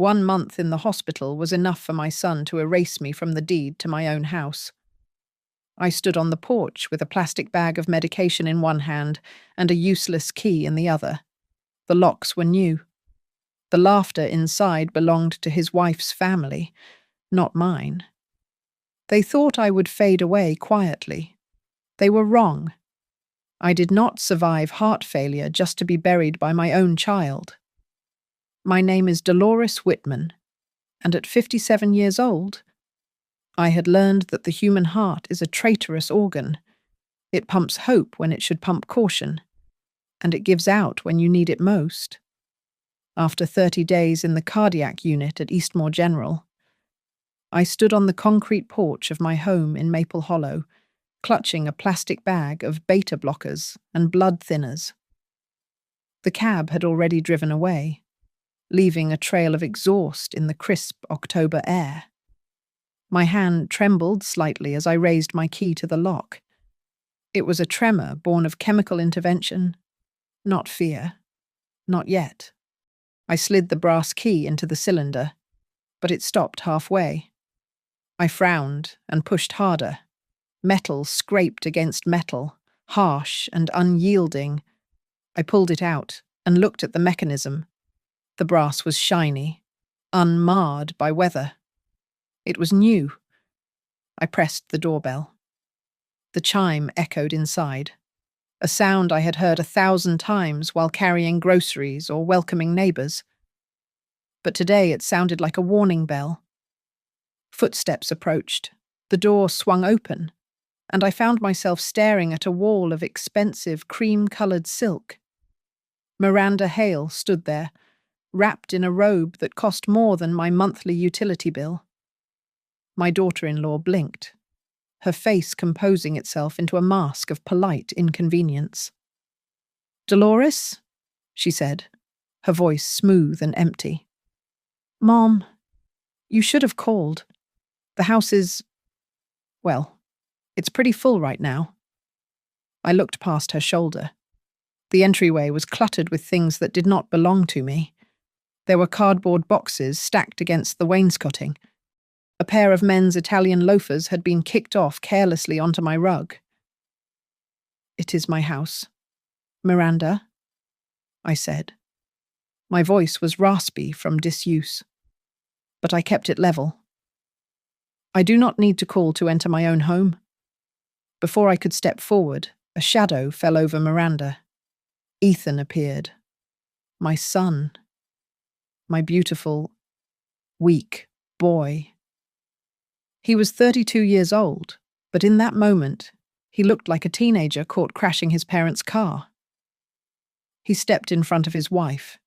1 month in the hospital was enough for my son to erase me from the deed to my own house. I stood on the porch with a plastic bag of medication in one hand and a useless key in the other. The locks were new. The laughter inside belonged to his wife's family, not mine. They thought I would fade away quietly. They were wrong. I did not survive heart failure just to be buried by my own child. My name is Dolores Whitman, and at 57 years old, I had learned that the human heart is a traitorous organ. It pumps hope when it should pump caution, and it gives out when you need it most. After 30 days in the cardiac unit at Eastmoor General, I stood on the concrete porch of my home in Maple Hollow, clutching a plastic bag of beta blockers and blood thinners. The cab had already driven away, leaving a trail of exhaust in the crisp October air. My hand trembled slightly as I raised my key to the lock. It was a tremor born of chemical intervention, not fear. Not yet. I slid the brass key into the cylinder, but it stopped halfway. I frowned and pushed harder. Metal scraped against metal, harsh and unyielding. I pulled it out and looked at the mechanism. The brass was shiny, unmarred by weather. It was new. I pressed the doorbell. The chime echoed inside, a sound I had heard 1,000 times while carrying groceries or welcoming neighbours. But today it sounded like a warning bell. Footsteps approached. The door swung open, and I found myself staring at a wall of expensive cream-coloured silk. Miranda Hale stood there, wrapped in a robe that cost more than my monthly utility bill. My daughter-in-law blinked, her face composing itself into a mask of polite inconvenience. "Dolores?" she said, her voice smooth and empty. "Mom, you should have called. The house is, well, it's pretty full right now." I looked past her shoulder. The entryway was cluttered with things that did not belong to me. There were cardboard boxes stacked against the wainscoting. A pair of men's Italian loafers had been kicked off carelessly onto my rug. "It is my house. Miranda," I said. My voice was raspy from disuse, but I kept it level. I do not need to call to enter my own home. Before I could step forward, a shadow fell over Miranda. Ethan appeared. My son. My beautiful, weak boy. He was 32 years old, but in that moment, he looked like a teenager caught crashing his parents' car. He stepped in front of his wife,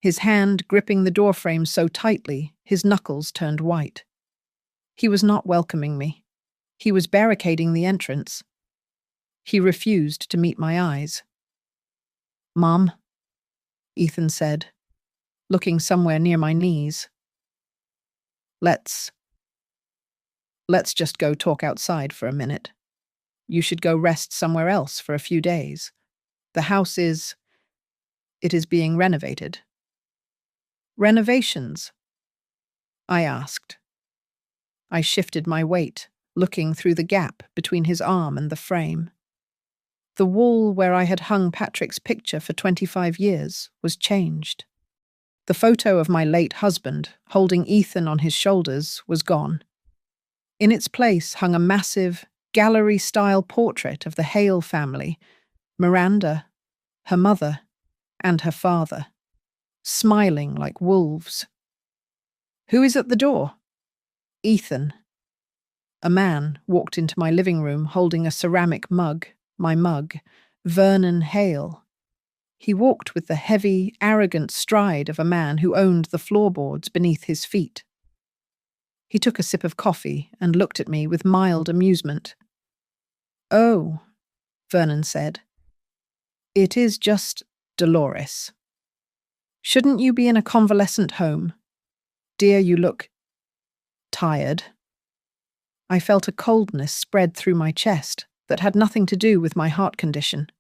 his hand gripping the doorframe so tightly his knuckles turned white. He was not welcoming me. He was barricading the entrance. He refused to meet my eyes. "Mom," Ethan said, looking somewhere near my knees. Let's just go talk outside for a minute. You should go rest somewhere else for a few days. The house it is being renovated." "Renovations?" I asked. I shifted my weight, looking through the gap between his arm and the frame. The wall where I had hung Patrick's picture for 25 years was changed. The photo of my late husband, holding Ethan on his shoulders, was gone. In its place hung a massive, gallery-style portrait of the Hale family, Miranda, her mother, and her father, smiling like wolves. "Who is at the door?" "Ethan." A man walked into my living room holding a ceramic mug, my mug, Vernon Hale. He walked with the heavy, arrogant stride of a man who owned the floorboards beneath his feet. He took a sip of coffee and looked at me with mild amusement. "Oh," Vernon said. "It is just Dolores. Shouldn't you be in a convalescent home? Dear, you look tired." I felt a coldness spread through my chest that had nothing to do with my heart condition.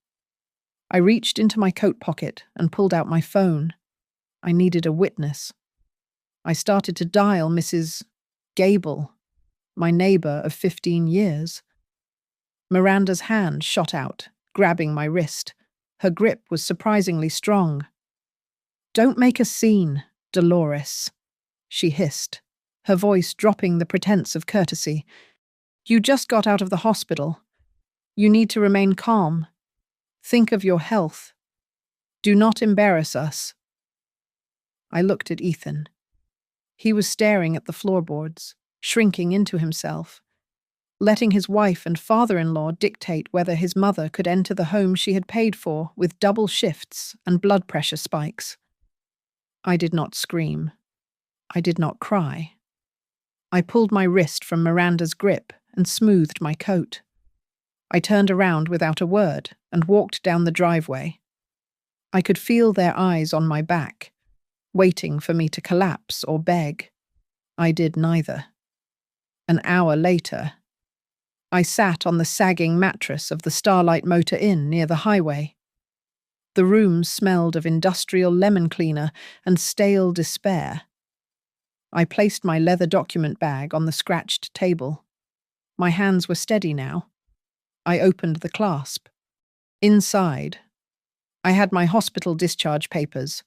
I reached into my coat pocket and pulled out my phone. I needed a witness. I started to dial Mrs. Gable, my neighbor of 15 years. Miranda's hand shot out, grabbing my wrist. Her grip was surprisingly strong. "Don't make a scene, Dolores," she hissed, her voice dropping the pretense of courtesy. "You just got out of the hospital. You need to remain calm. Think of your health. Do not embarrass us." I looked at Ethan. He was staring at the floorboards, shrinking into himself, letting his wife and father-in-law dictate whether his mother could enter the home she had paid for with double shifts and blood pressure spikes. I did not scream. I did not cry. I pulled my wrist from Miranda's grip and smoothed my coat. I turned around without a word and walked down the driveway. I could feel their eyes on my back, waiting for me to collapse or beg. I did neither. An hour later, I sat on the sagging mattress of the Starlight Motor Inn near the highway. The room smelled of industrial lemon cleaner and stale despair. I placed my leather document bag on the scratched table. My hands were steady now. I opened the clasp. Inside, I had my hospital discharge papers,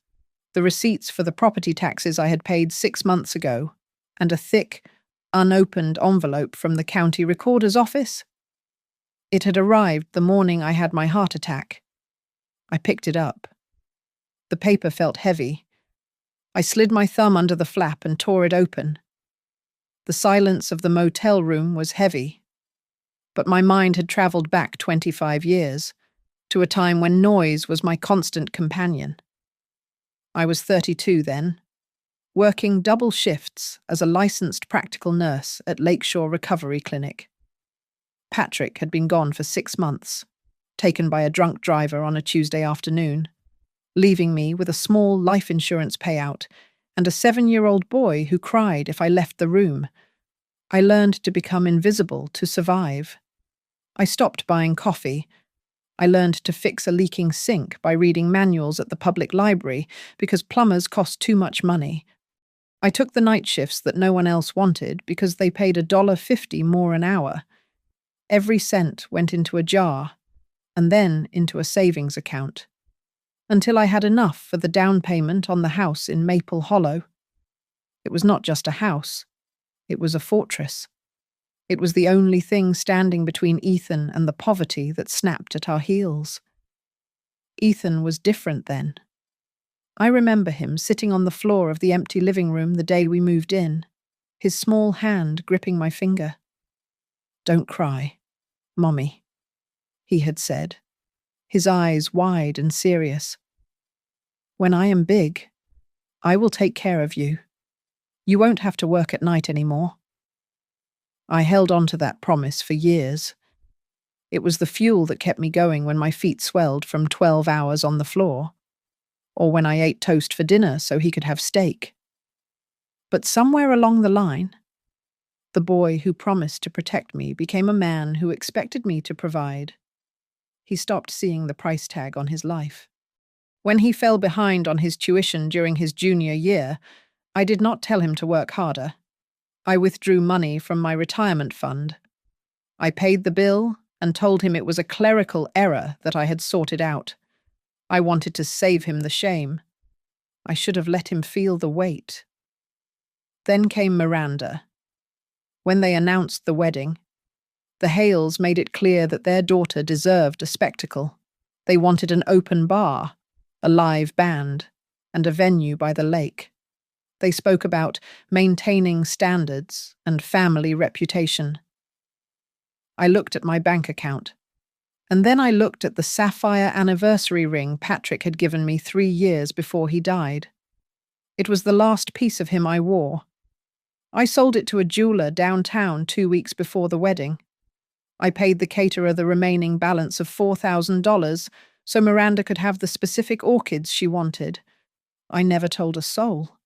the receipts for the property taxes I had paid 6 months ago, and a thick, unopened envelope from the county recorder's office. It had arrived the morning I had my heart attack. I picked it up. The paper felt heavy. I slid my thumb under the flap and tore it open. The silence of the motel room was heavy, but my mind had travelled back 25 years, to a time when noise was my constant companion. I was 32 then, working double shifts as a licensed practical nurse at Lakeshore Recovery Clinic. Patrick had been gone for 6 months, taken by a drunk driver on a Tuesday afternoon, leaving me with a small life insurance payout and a 7-year-old boy who cried if I left the room. I learned to become invisible to survive. I stopped buying coffee. I learned to fix a leaking sink by reading manuals at the public library because plumbers cost too much money. I took the night shifts that no one else wanted because they paid $1.50 more an hour. Every cent went into a jar, and then into a savings account, until I had enough for the down payment on the house in Maple Hollow. It was not just a house. It was a fortress. It was the only thing standing between Ethan and the poverty that snapped at our heels. Ethan was different then. I remember him sitting on the floor of the empty living room the day we moved in, his small hand gripping my finger. "Don't cry, Mommy," he had said, his eyes wide and serious. "When I am big, I will take care of you. You won't have to work at night anymore." I held on to that promise for years. It was the fuel that kept me going when my feet swelled from 12 hours on the floor, or when I ate toast for dinner so he could have steak. But somewhere along the line, the boy who promised to protect me became a man who expected me to provide. He stopped seeing the price tag on his life. When he fell behind on his tuition during his junior year, I did not tell him to work harder. I withdrew money from my retirement fund. I paid the bill and told him it was a clerical error that I had sorted out. I wanted to save him the shame. I should have let him feel the weight. Then came Miranda. When they announced the wedding, the Hales made it clear that their daughter deserved a spectacle. They wanted an open bar, a live band, and a venue by the lake. They spoke about maintaining standards and family reputation. I looked at my bank account, and then I looked at the sapphire anniversary ring Patrick had given me 3 years before he died. It was the last piece of him I wore. I sold it to a jeweler downtown 2 weeks before the wedding. I paid the caterer the remaining balance of $4,000 so Miranda could have the specific orchids she wanted. I never told a soul.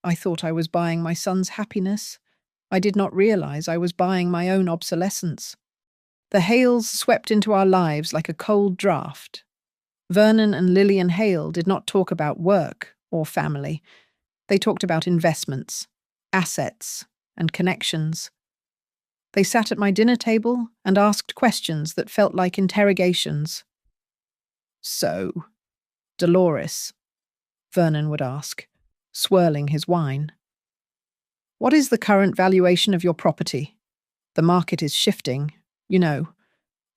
I thought I was buying my son's happiness. I did not realize I was buying my own obsolescence. The Hales swept into our lives like a cold draft. Vernon and Lillian Hale did not talk about work or family. They talked about investments, assets, and connections. They sat at my dinner table and asked questions that felt like interrogations. "So, Dolores," Vernon would ask, swirling his wine. "What is the current valuation of your property? The market is shifting. You know,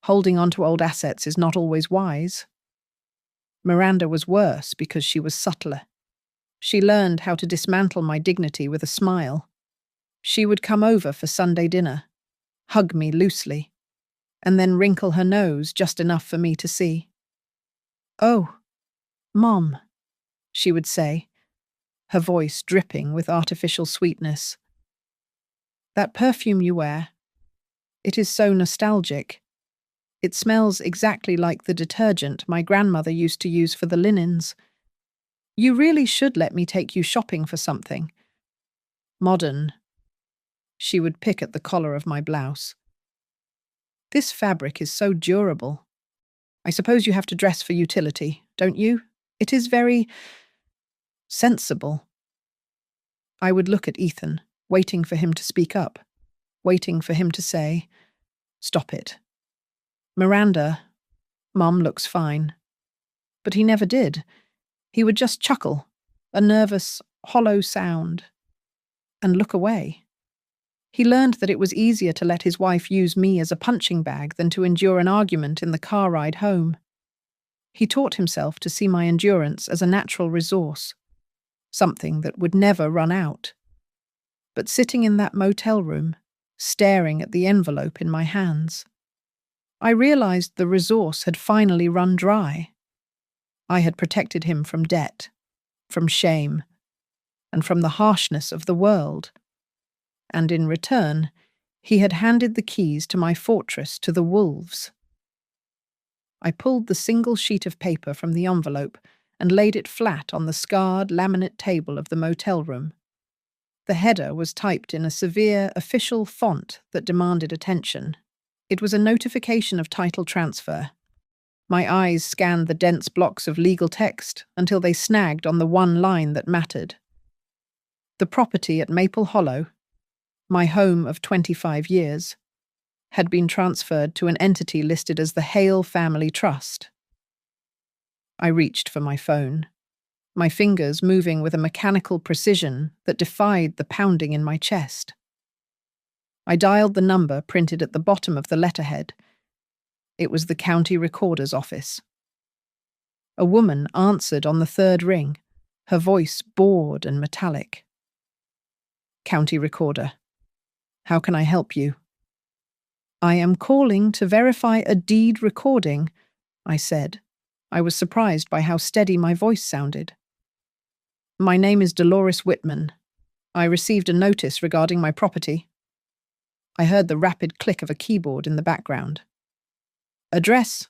holding on to old assets is not always wise." Miranda was worse because she was subtler. She learned how to dismantle my dignity with a smile. She would come over for Sunday dinner, hug me loosely, and then wrinkle her nose just enough for me to see. "Oh, Mom," she would say, her voice dripping with artificial sweetness. "That perfume you wear, it is so nostalgic. It smells exactly like the detergent my grandmother used to use for the linens. You really should let me take you shopping for something. Modern." She would pick at the collar of my blouse. "This fabric is so durable. I suppose you have to dress for utility, don't you? It is very sensible." I would look at Ethan, waiting for him to speak up, waiting for him to say, "Stop it. Miranda, Mum looks fine." But he never did. He would just chuckle, a nervous, hollow sound, and look away. He learned that it was easier to let his wife use me as a punching bag than to endure an argument in the car ride home. He taught himself to see my endurance as a natural resource, something that would never run out. But sitting in that motel room, staring at the envelope in my hands, I realized the resource had finally run dry. I had protected him from debt, from shame, and from the harshness of the world. And in return, he had handed the keys to my fortress to the wolves. I pulled the single sheet of paper from the envelope and laid it flat on the scarred laminate table of the motel room. The header was typed in a severe, official font that demanded attention. It was a notification of title transfer. My eyes scanned the dense blocks of legal text until they snagged on the one line that mattered. The property at Maple Hollow, my home of 25 years, had been transferred to an entity listed as the Hale Family Trust. I reached for my phone, my fingers moving with a mechanical precision that defied the pounding in my chest. I dialed the number printed at the bottom of the letterhead. It was the county recorder's office. A woman answered on the third ring, her voice bored and metallic. "County recorder. How can I help you?" "I am calling to verify a deed recording," I said. I was surprised by how steady my voice sounded. "My name is Dolores Whitman. I received a notice regarding my property." I heard the rapid click of a keyboard in the background. "Address: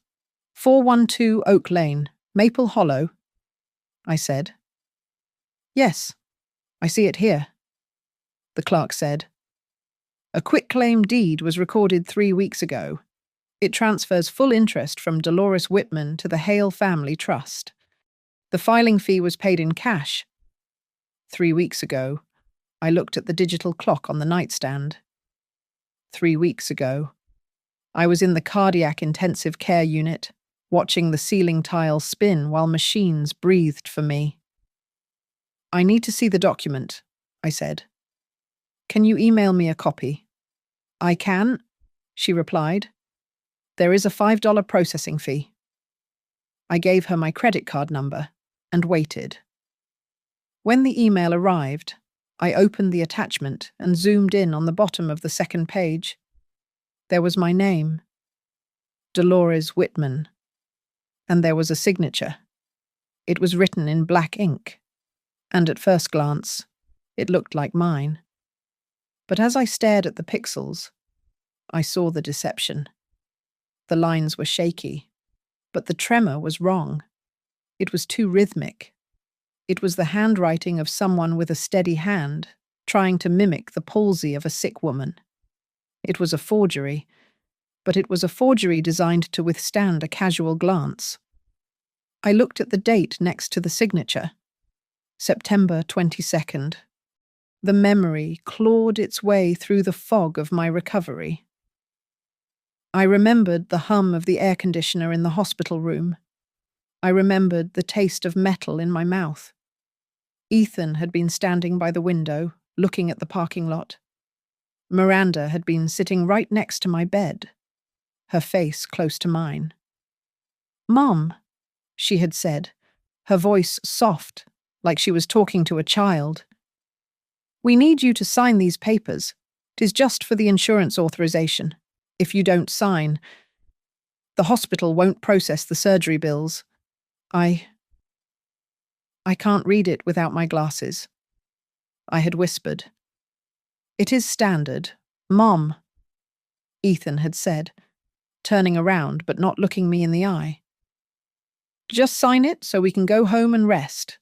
412 Oak Lane, Maple Hollow," I said. "Yes, I see it here," the clerk said. "A quitclaim deed was recorded 3 weeks ago. It transfers full interest from Dolores Whitman to the Hale Family Trust. The filing fee was paid in cash. 3 weeks ago, I looked at the digital clock on the nightstand. 3 weeks ago, I was in the cardiac intensive care unit, watching the ceiling tile spin while machines breathed for me." "I need to see the document," I said. "Can you email me a copy?" "I can," she replied. "There is a $5 processing fee." I gave her my credit card number and waited. When the email arrived, I opened the attachment and zoomed in on the bottom of the second page. There was my name, Dolores Whitman, and there was a signature. It was written in black ink, and at first glance, it looked like mine. But as I stared at the pixels, I saw the deception. The lines were shaky, but the tremor was wrong. It was too rhythmic. It was the handwriting of someone with a steady hand, trying to mimic the palsy of a sick woman. It was a forgery, but it was a forgery designed to withstand a casual glance. I looked at the date next to the signature. September 22nd. The memory clawed its way through the fog of my recovery. I remembered the hum of the air conditioner in the hospital room. I remembered the taste of metal in my mouth. Ethan had been standing by the window, looking at the parking lot. Miranda had been sitting right next to my bed, her face close to mine. "Mom," she had said, her voice soft, like she was talking to a child. "We need you to sign these papers. 'Tis just for the insurance authorization. If you don't sign, the hospital won't process the surgery bills. I can't read it without my glasses," I had whispered. "It is standard, Mom," Ethan had said, turning around but not looking me in the eye. "Just sign it so we can go home and rest.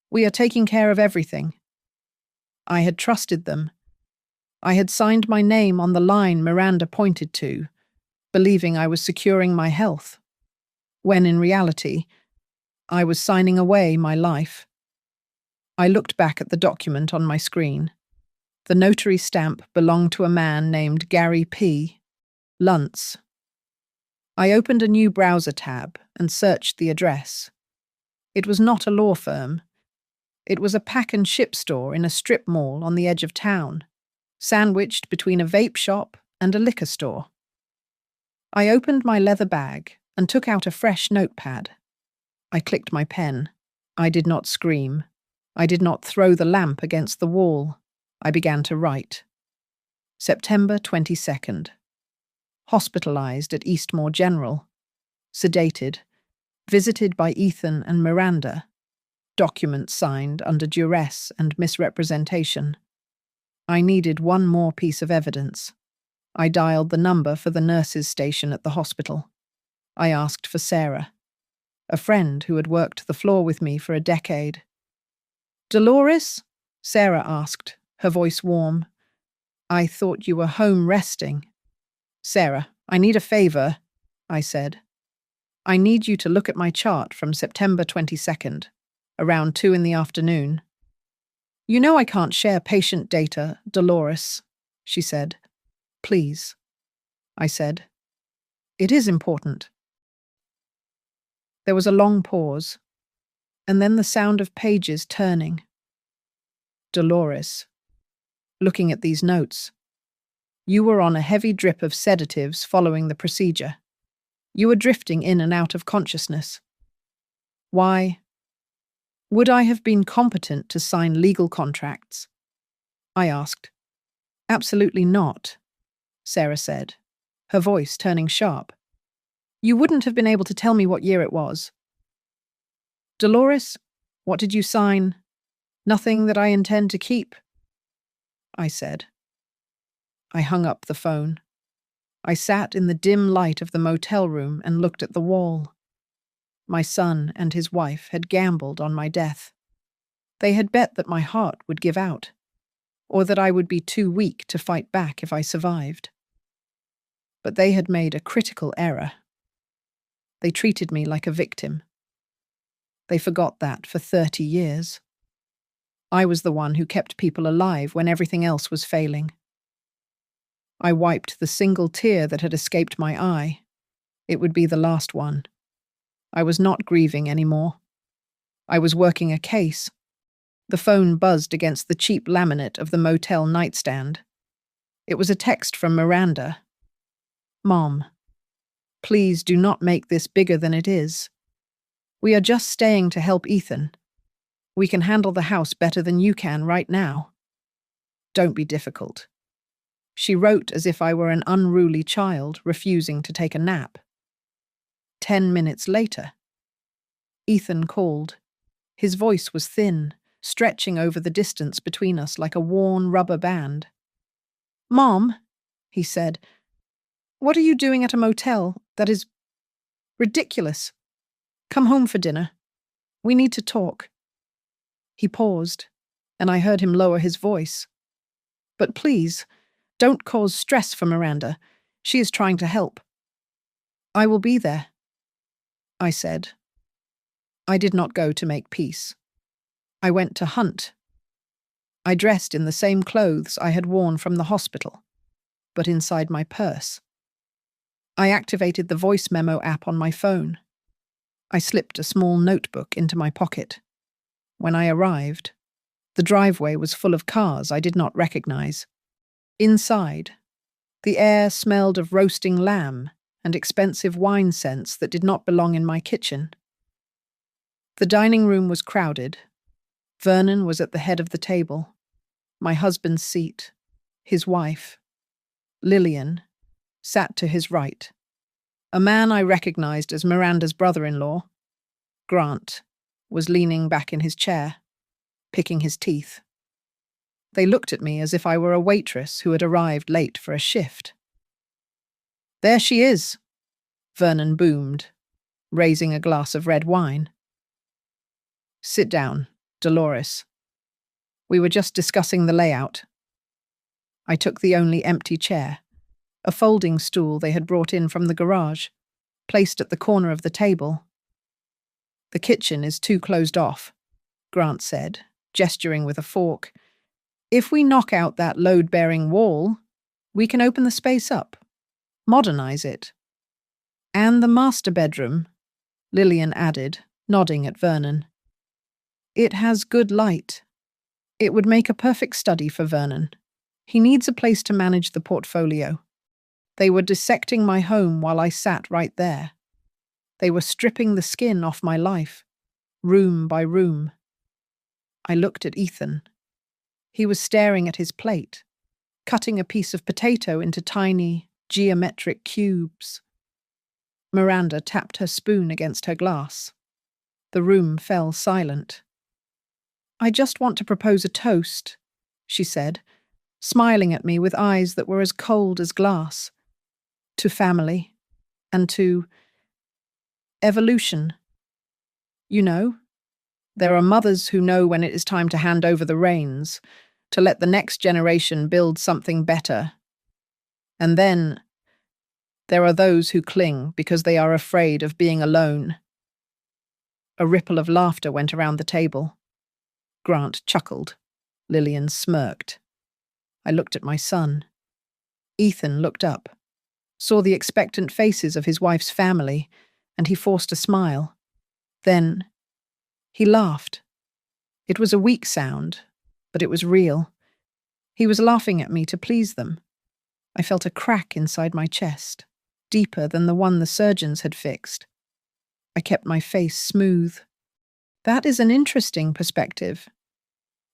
We are taking care of everything." I had trusted them. I had signed my name on the line Miranda pointed to, believing I was securing my health, when in reality, I was signing away my life. I looked back at the document on my screen. The notary stamp belonged to a man named Gary P. Luntz. I opened a new browser tab and searched the address. It was not a law firm. It was a pack and ship store in a strip mall on the edge of town, sandwiched between a vape shop and a liquor store. I opened my leather bag and took out a fresh notepad. I clicked my pen. I did not scream. I did not throw the lamp against the wall. I began to write. September 22nd. Hospitalized at Eastmoor General. Sedated. Visited by Ethan and Miranda. Document signed under duress and misrepresentation. I needed one more piece of evidence. I dialed the number for the nurses' station at the hospital. I asked for Sarah, a friend who had worked the floor with me for a decade. "Dolores?" Sarah asked, her voice warm. "I thought you were home resting." "Sarah, I need a favor," I said. "I need you to look at my chart from September 22nd, around 2 in the afternoon." "You know I can't share patient data, Dolores," she said. "Please," I said. "It is important." There was a long pause, and then the sound of pages turning. "Dolores, looking at these notes, you were on a heavy drip of sedatives following the procedure. You were drifting in and out of consciousness. Why? Would I have been competent to sign legal contracts?" I asked. "Absolutely not," Sarah said, her voice turning sharp. "You wouldn't have been able to tell me what year it was." "Dolores, what did you sign?" "Nothing that I intend to keep," I said. I hung up the phone. I sat in the dim light of the motel room and looked at the wall. My son and his wife had gambled on my death. They had bet that my heart would give out, or that I would be too weak to fight back if I survived. But they had made a critical error. They treated me like a victim. They forgot that for 30 years. I was the one who kept people alive when everything else was failing. I wiped the single tear that had escaped my eye. It would be the last one. I was not grieving anymore. I was working a case. The phone buzzed against the cheap laminate of the motel nightstand. It was a text from Miranda. "Mom, please do not make this bigger than it is. We are just staying to help Ethan. We can handle the house better than you can right now. Don't be difficult." She wrote as if I were an unruly child refusing to take a nap. 10 minutes later, Ethan called. His voice was thin, stretching over the distance between us like a worn rubber band. "Mom," he said, "what are you doing at a motel? That is ridiculous. Come home for dinner. We need to talk." He paused, and I heard him lower his voice. "But please, don't cause stress for Miranda. She is trying to help." "I will be there," I said. I did not go to make peace. I went to hunt. I dressed in the same clothes I had worn from the hospital, but inside my purse. I activated the voice memo app on my phone. I slipped a small notebook into my pocket. When I arrived, the driveway was full of cars I did not recognize. Inside, the air smelled of roasting lamb and expensive wine scents that did not belong in my kitchen. The dining room was crowded. Vernon was at the head of the table, my husband's seat, his wife. Lillian sat to his right. A man I recognized as Miranda's brother-in-law, Grant, was leaning back in his chair, picking his teeth. They looked at me as if I were a waitress who had arrived late for a shift. "There she is," Vernon boomed, raising a glass of red wine. "Sit down, Dolores. We were just discussing the layout." I took the only empty chair, a folding stool they had brought in from the garage, placed at the corner of the table. "The kitchen is too closed off," Grant said, gesturing with a fork. "If we knock out that load-bearing wall, we can open the space up, modernize it." "And the master bedroom," Lillian added, nodding at Vernon. "It has good light. It would make a perfect study for Vernon. He needs a place to manage the portfolio." They were dissecting my home while I sat right there. They were stripping the skin off my life, room by room. I looked at Ethan. He was staring at his plate, cutting a piece of potato into tiny, geometric cubes. Miranda tapped her spoon against her glass. The room fell silent. "I just want to propose a toast," she said, smiling at me with eyes that were as cold as glass. "To family, and to evolution. You know, there are mothers who know when it is time to hand over the reins, to let the next generation build something better. And then there are those who cling because they are afraid of being alone." A ripple of laughter went around the table. Grant chuckled. Lillian smirked. I looked at my son. Ethan looked up, saw the expectant faces of his wife's family, and he forced a smile. Then he laughed. It was a weak sound, but it was real. He was laughing at me to please them. I felt a crack inside my chest, deeper than the one the surgeons had fixed. I kept my face smooth. "That is an interesting perspective.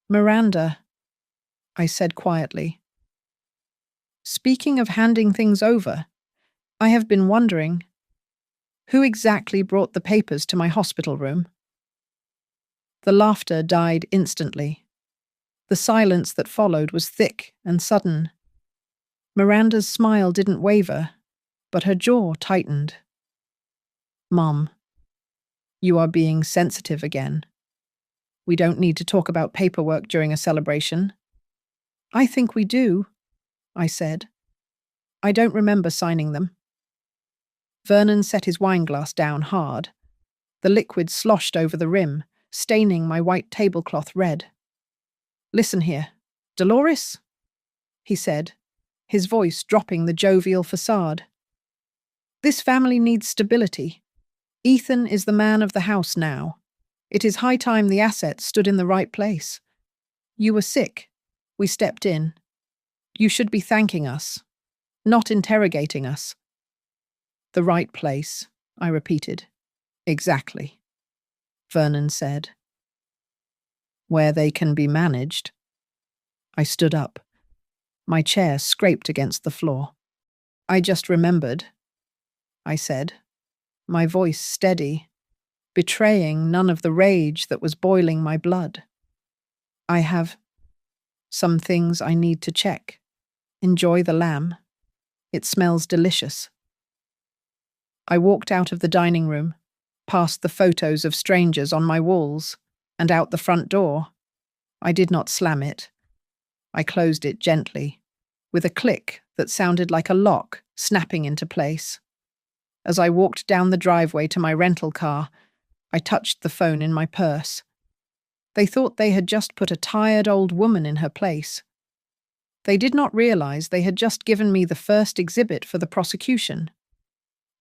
Miranda," I said quietly. "Speaking of handing things over, I have been wondering, who exactly brought the papers to my hospital room?" The laughter died instantly. The silence that followed was thick and sudden. Miranda's smile didn't waver, but her jaw tightened. "Mom, you are being sensitive again. We don't need to talk about paperwork during a celebration." "I think we do," I said. "I don't remember signing them." Vernon set his wineglass down hard. The liquid sloshed over the rim, staining my white tablecloth red. "Listen here, Dolores," he said, his voice dropping the jovial facade. "This family needs stability. Ethan is the man of the house now. It is high time the assets stood in the right place. You were sick. We stepped in. You should be thanking us, not interrogating us." "The right place," I repeated. "Exactly," Vernon said. "Where they can be managed." I stood up. My chair scraped against the floor. "I just remembered," I said, my voice steady, betraying none of the rage that was boiling my blood. "I have some things I need to check. Enjoy the lamb. It smells delicious." I walked out of the dining room, past the photos of strangers on my walls, and out the front door. I did not slam it. I closed it gently, with a click that sounded like a lock snapping into place. As I walked down the driveway to my rental car, I touched the phone in my purse. They thought they had just put a tired old woman in her place. They did not realize they had just given me the first exhibit for the prosecution.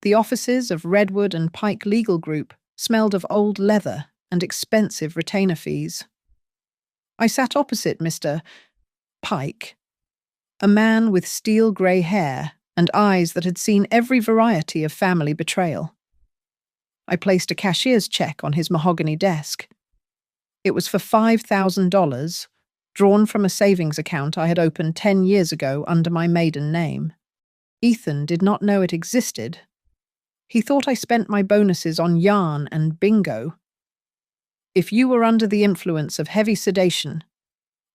The offices of Redwood and Pike Legal Group smelled of old leather and expensive retainer fees. I sat opposite Mr. Pike, a man with steel grey hair and eyes that had seen every variety of family betrayal. I placed a cashier's check on his mahogany desk. It was for $5,000, drawn from a savings account I had opened 10 years ago under my maiden name. Ethan did not know it existed. He thought I spent my bonuses on yarn and bingo. If you were under the influence of heavy sedation,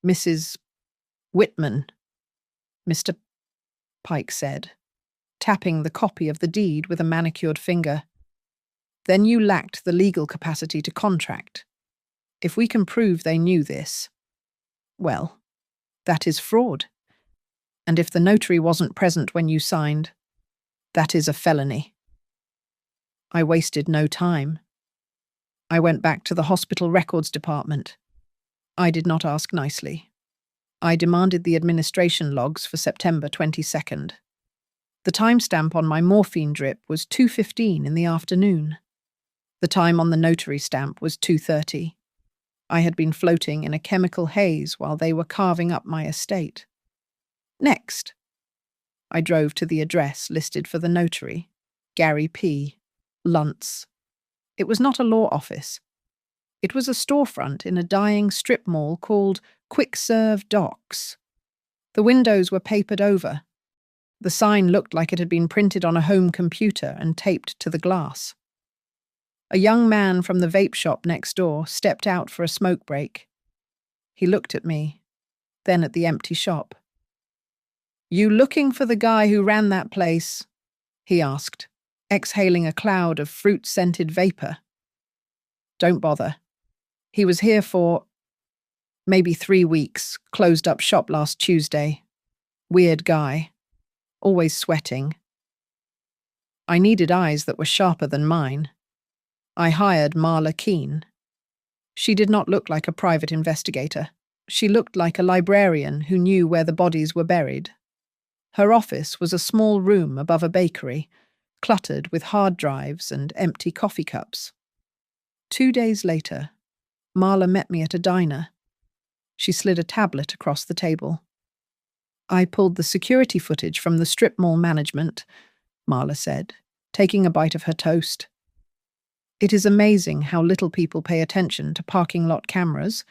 Mrs. Whitman, Mr. Pike said, tapping the copy of the deed with a manicured finger, then you lacked the legal capacity to contract. If we can prove they knew this, well, that is fraud. And if the notary wasn't present when you signed, that is a felony. I wasted no time. I went back to the hospital records department. I did not ask nicely. I demanded the administration logs for September 22nd. The timestamp on my morphine drip was 2:15 in the afternoon. The time on the notary stamp was 2:30. I had been floating in a chemical haze while they were carving up my estate. Next, I drove to the address listed for the notary, Gary P. Luntz. It was not a law office. It was a storefront in a dying strip mall called Quick Serve Docs. The windows were papered over. The sign looked like it had been printed on a home computer and taped to the glass. A young man from the vape shop next door stepped out for a smoke break. He looked at me, then at the empty shop. "You looking for the guy who ran that place?" he asked, exhaling a cloud of fruit-scented vapor. "Don't bother. He was here for maybe 3 weeks, closed up shop last Tuesday. Weird guy. Always sweating." I needed eyes that were sharper than mine. I hired Marla Keene. She did not look like a private investigator. She looked like a librarian who knew where the bodies were buried. Her office was a small room above a bakery, cluttered with hard drives and empty coffee cups. 2 days later, Marla met me at a diner. She slid a tablet across the table. "I pulled the security footage from the strip mall management," Marla said, taking a bite of her toast. "It is amazing how little people pay attention to parking lot cameras.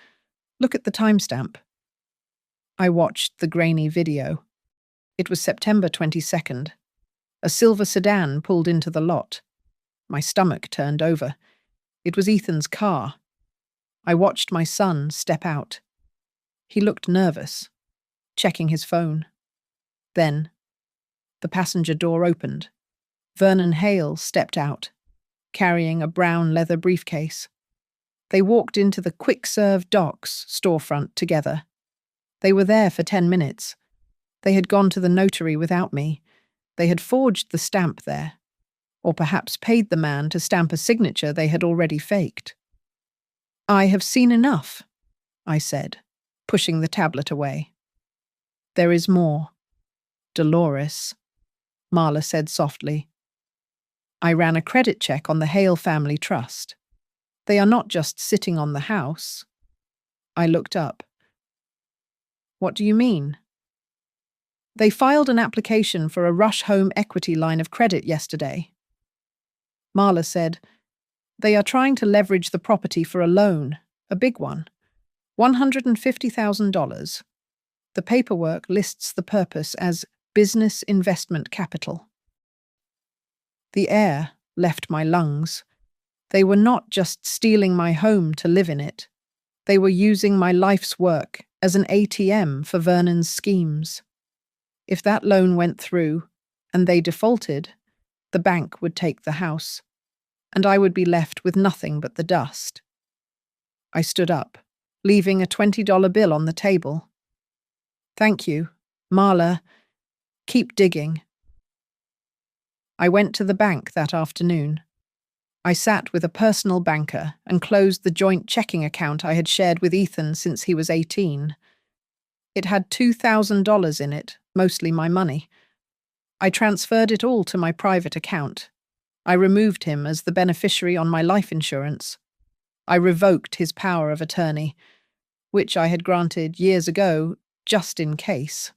Look at the timestamp." I watched the grainy video. It was September 22nd. A silver sedan pulled into the lot. My stomach turned over. It was Ethan's car. I watched my son step out. He looked nervous, checking his phone. Then, the passenger door opened. Vernon Hale stepped out, carrying a brown leather briefcase. They walked into the Quick Serve Docs storefront together. They were there for 10 minutes. They had gone to the notary without me. They had forged the stamp there, or perhaps paid the man to stamp a signature they had already faked. "I have seen enough," I said, pushing the tablet away. "There is more. Dolores," Marla said softly. "I ran a credit check on the Hale family trust. They are not just sitting on the house." I looked up. "What do you mean?" "They filed an application for a Rush Home Equity line of credit yesterday." Marla said, "They are trying to leverage the property for a loan, a big one, $150,000. The paperwork lists the purpose as business investment capital." The air left my lungs. They were not just stealing my home to live in it. They were using my life's work as an ATM for Vernon's schemes. If that loan went through, and they defaulted, the bank would take the house, and I would be left with nothing but the dust. I stood up, leaving a $20 bill on the table. "Thank you, Marla. Keep digging." I went to the bank that afternoon. I sat with a personal banker and closed the joint checking account I had shared with Ethan since he was 18. It had $2,000 in it, mostly my money. I transferred it all to my private account. I removed him as the beneficiary on my life insurance. I revoked his power of attorney, which I had granted years ago, just in case.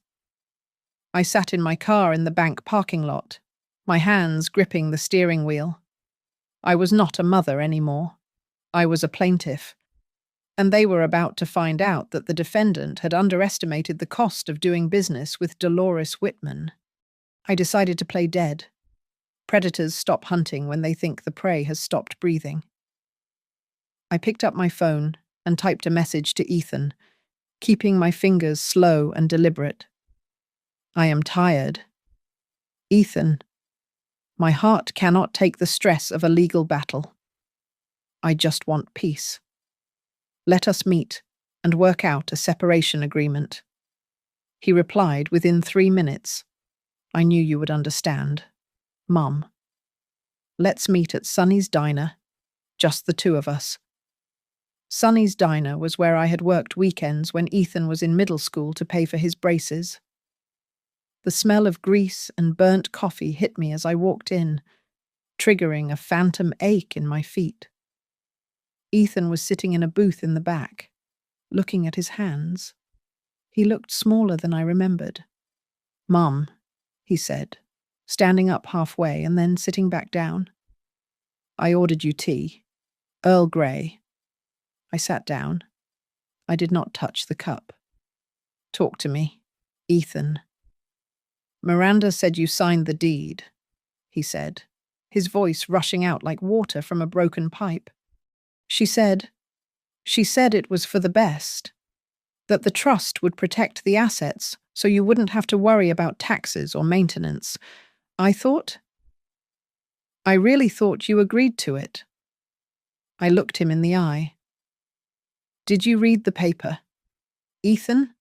I sat in my car in the bank parking lot, my hands gripping the steering wheel. I was not a mother anymore. I was a plaintiff. And they were about to find out that the defendant had underestimated the cost of doing business with Dolores Whitman. I decided to play dead. Predators stop hunting when they think the prey has stopped breathing. I picked up my phone and typed a message to Ethan, keeping my fingers slow and deliberate. I am tired. Ethan, my heart cannot take the stress of a legal battle. I just want peace. Let us meet and work out a separation agreement. He replied within 3 minutes. I knew you would understand. Mum. Let's meet at Sonny's Diner, just the two of us. Sonny's Diner was where I had worked weekends when Ethan was in middle school to pay for his braces. The smell of grease and burnt coffee hit me as I walked in, triggering a phantom ache in my feet. Ethan was sitting in a booth in the back, looking at his hands. He looked smaller than I remembered. Mum, he said, standing up halfway and then sitting back down. I ordered you tea. Earl Grey. I sat down. I did not touch the cup. Talk to me, Ethan. Miranda said you signed the deed, he said, his voice rushing out like water from a broken pipe. She said it was for the best, that the trust would protect the assets so you wouldn't have to worry about taxes or maintenance. I really thought you agreed to it. I looked him in the eye. Did you read the paper? Ethan?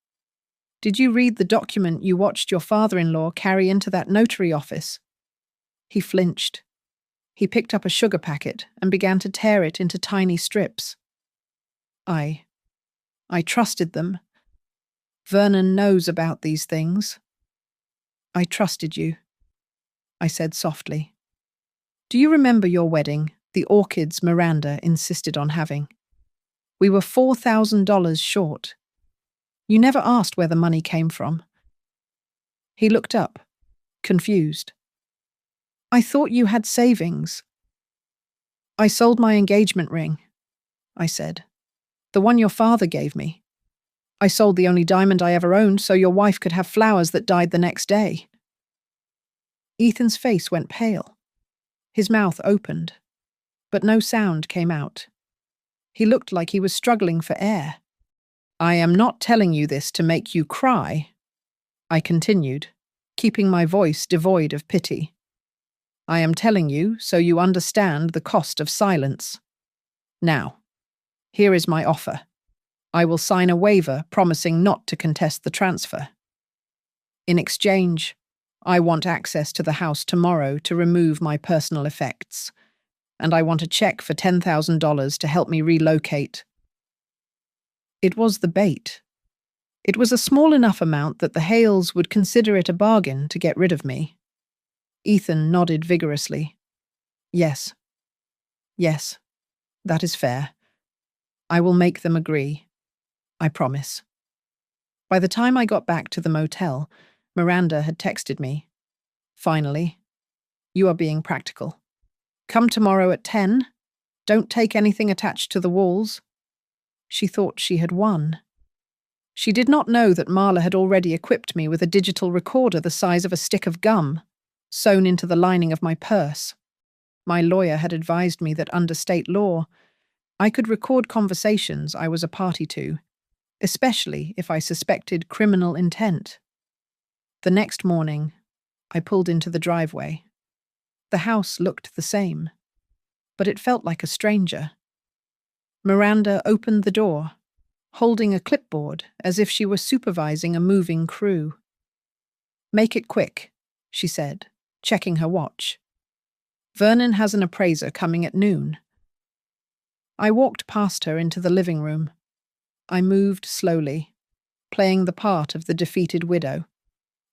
Did you read the document you watched your father-in-law carry into that notary office? He flinched. He picked up a sugar packet and began to tear it into tiny strips. I trusted them. Vernon knows about these things. I trusted you, I said softly. Do you remember your wedding, the orchids Miranda insisted on having? We were $4,000 short. You never asked where the money came from. He looked up, confused. I thought you had savings. I sold my engagement ring, I said. The one your father gave me. I sold the only diamond I ever owned so your wife could have flowers that died the next day. Ethan's face went pale. His mouth opened, but no sound came out. He looked like he was struggling for air. I am not telling you this to make you cry, I continued, keeping my voice devoid of pity. I am telling you so you understand the cost of silence. Now, here is my offer. I will sign a waiver promising not to contest the transfer. In exchange, I want access to the house tomorrow to remove my personal effects, and I want a check for $10,000 to help me relocate. It was the bait. It was a small enough amount that the Hales would consider it a bargain to get rid of me. Ethan nodded vigorously. Yes, that is fair. I will make them agree. I promise. By the time I got back to the motel, Miranda had texted me. Finally, you are being practical. Come tomorrow at 10. Don't take anything attached to the walls. She thought she had won. She did not know that Marla had already equipped me with a digital recorder the size of a stick of gum, sewn into the lining of my purse. My lawyer had advised me that under state law, I could record conversations I was a party to, especially if I suspected criminal intent. The next morning, I pulled into the driveway. The house looked the same, but it felt like a stranger. Miranda opened the door, holding a clipboard as if she were supervising a moving crew. Make it quick, she said, checking her watch. Vernon has an appraiser coming at noon. I walked past her into the living room. I moved slowly, playing the part of the defeated widow.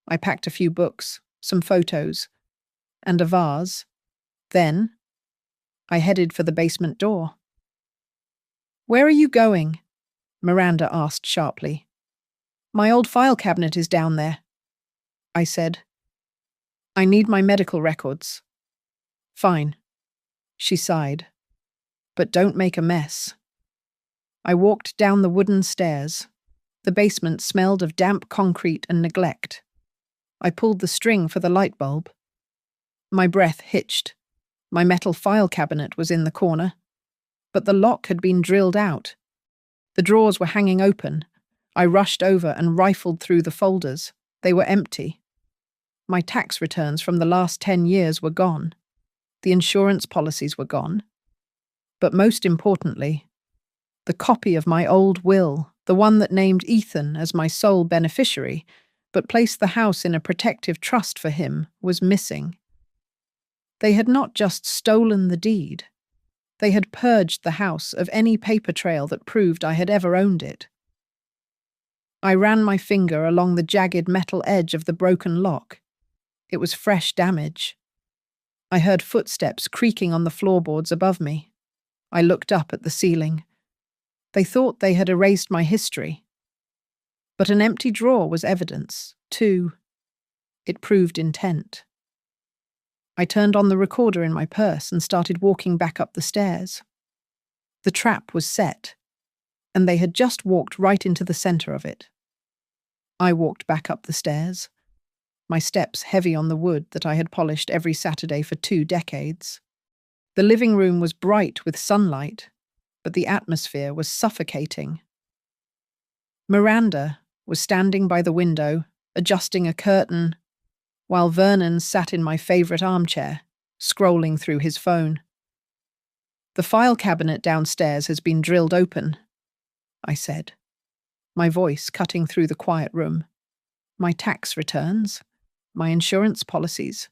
I packed a few books, some photos, and a vase. Then, I headed for the basement door. "Where are you going?" Miranda asked sharply. "My old file cabinet is down there," I said. "I need my medical records." "Fine," she sighed. "But don't make a mess." I walked down the wooden stairs. The basement smelled of damp concrete and neglect. I pulled the string for the light bulb. My breath hitched. My metal file cabinet was in the corner, but the lock had been drilled out. The drawers were hanging open. I rushed over and rifled through the folders. They were empty. My tax returns from the last 10 years were gone. The insurance policies were gone. But most importantly, the copy of my old will, the one that named Ethan as my sole beneficiary, but placed the house in a protective trust for him, was missing. They had not just stolen the deed. They had purged the house of any paper trail that proved I had ever owned it. I ran my finger along the jagged metal edge of the broken lock. It was fresh damage. I heard footsteps creaking on the floorboards above me. I looked up at the ceiling. They thought they had erased my history. But an empty drawer was evidence, too. It proved intent. I turned on the recorder in my purse and started walking back up the stairs. The trap was set, and they had just walked right into the center of it. I walked back up the stairs, my steps heavy on the wood that I had polished every Saturday for 2 decades. The living room was bright with sunlight, but the atmosphere was suffocating. Miranda was standing by the window, adjusting a curtain, while Vernon sat in my favorite armchair, scrolling through his phone. "The file cabinet downstairs has been drilled open," I said, my voice cutting through the quiet room. "My tax returns, my insurance policies,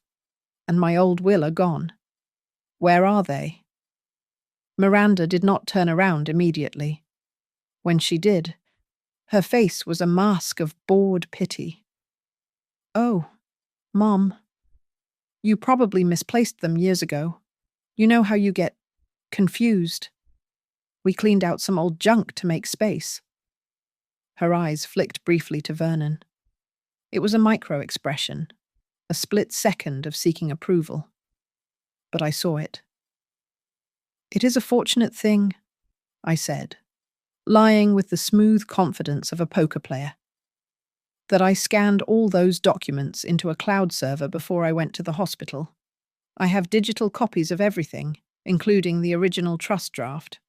and my old will are gone. Where are they?" Miranda did not turn around immediately. When she did, her face was a mask of bored pity. "Oh, Mom, you probably misplaced them years ago. You know how you get confused. We cleaned out some old junk to make space." Her eyes flicked briefly to Vernon. It was a micro-expression, a split second of seeking approval. But I saw it. "It is a fortunate thing," I said, lying with the smooth confidence of a poker player, "that I scanned all those documents into a cloud server before I went to the hospital. I have digital copies of everything, including the original trust draft."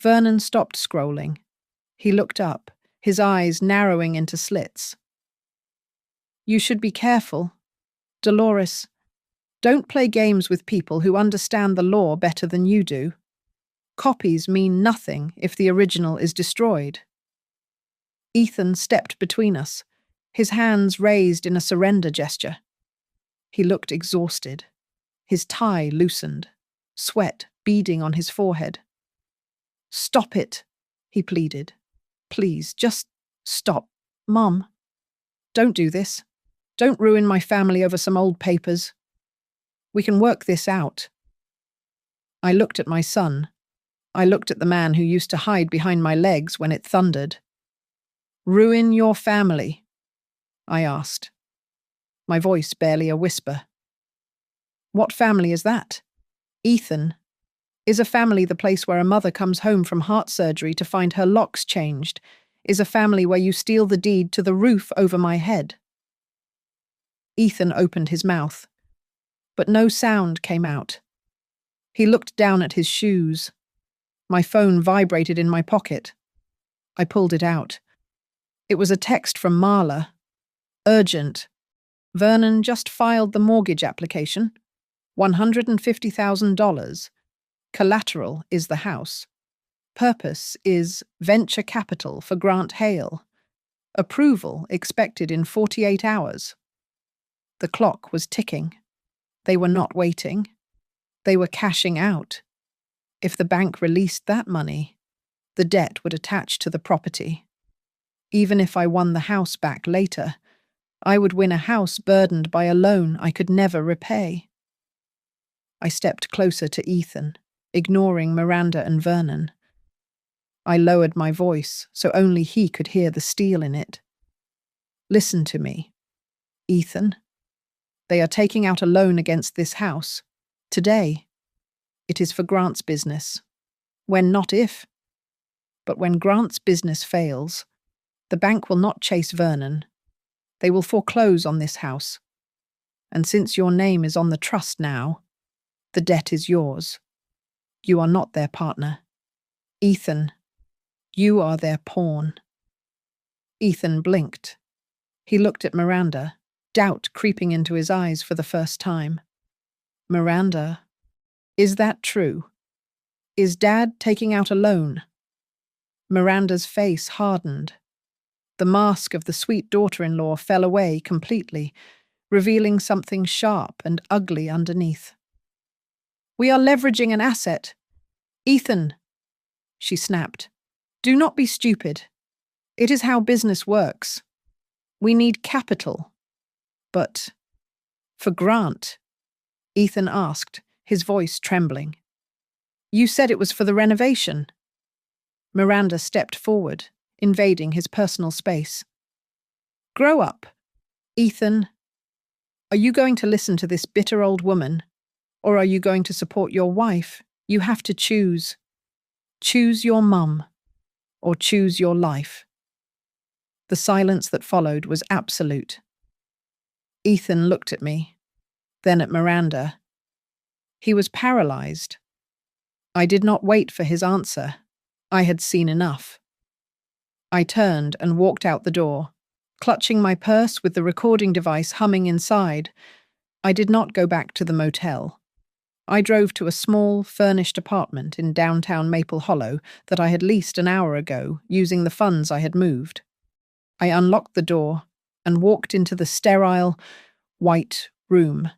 Vernon stopped scrolling. He looked up, his eyes narrowing into slits. "You should be careful. Dolores, don't play games with people who understand the law better than you do. Copies mean nothing if the original is destroyed." Ethan stepped between us, his hands raised in a surrender gesture. He looked exhausted. His tie loosened, sweat beading on his forehead. "Stop it," he pleaded. "Please, just stop. Mom, don't do this. Don't ruin my family over some old papers. We can work this out." I looked at my son. I looked at the man who used to hide behind my legs when it thundered. "Ruin your family?" I asked, my voice barely a whisper. "What family is that? Ethan. Is a family the place where a mother comes home from heart surgery to find her locks changed? Is a family where you steal the deed to the roof over my head?" Ethan opened his mouth, but no sound came out. He looked down at his shoes. My phone vibrated in my pocket. I pulled it out. It was a text from Marla. Urgent. Vernon just filed the mortgage application. $150,000. Collateral is the house. Purpose is venture capital for Grant Hale. Approval expected in 48 hours. The clock was ticking. They were not waiting. They were cashing out. If the bank released that money, the debt would attach to the property. Even if I won the house back later, I would win a house burdened by a loan I could never repay. I stepped closer to Ethan, ignoring Miranda and Vernon. I lowered my voice so only he could hear the steel in it. Listen to me, Ethan. They are taking out a loan against this house. Today. It is for Grant's business. When, not if. But when Grant's business fails, the bank will not chase Vernon. They will foreclose on this house. And since your name is on the trust now, the debt is yours. You are not their partner. Ethan, you are their pawn. Ethan blinked. He looked at Miranda, doubt creeping into his eyes for the first time. Miranda, is that true? Is Dad taking out a loan? Miranda's face hardened. The mask of the sweet daughter-in-law fell away completely, revealing something sharp and ugly underneath. We are leveraging an asset. Ethan, she snapped, do not be stupid. It is how business works. We need capital. But for Grant? Ethan asked, his voice trembling. You said it was for the renovation. Miranda stepped forward, invading his personal space. Grow up, Ethan. Are you going to listen to this bitter old woman, or are you going to support your wife? You have to choose. Choose your mum, or choose your life. The silence that followed was absolute. Ethan looked at me, then at Miranda. He was paralyzed. I did not wait for his answer. I had seen enough. I turned and walked out the door, clutching my purse with the recording device humming inside. I did not go back to the motel. I drove to a small, furnished apartment in downtown Maple Hollow that I had leased an hour ago using the funds I had moved. I unlocked the door and walked into the sterile, white room.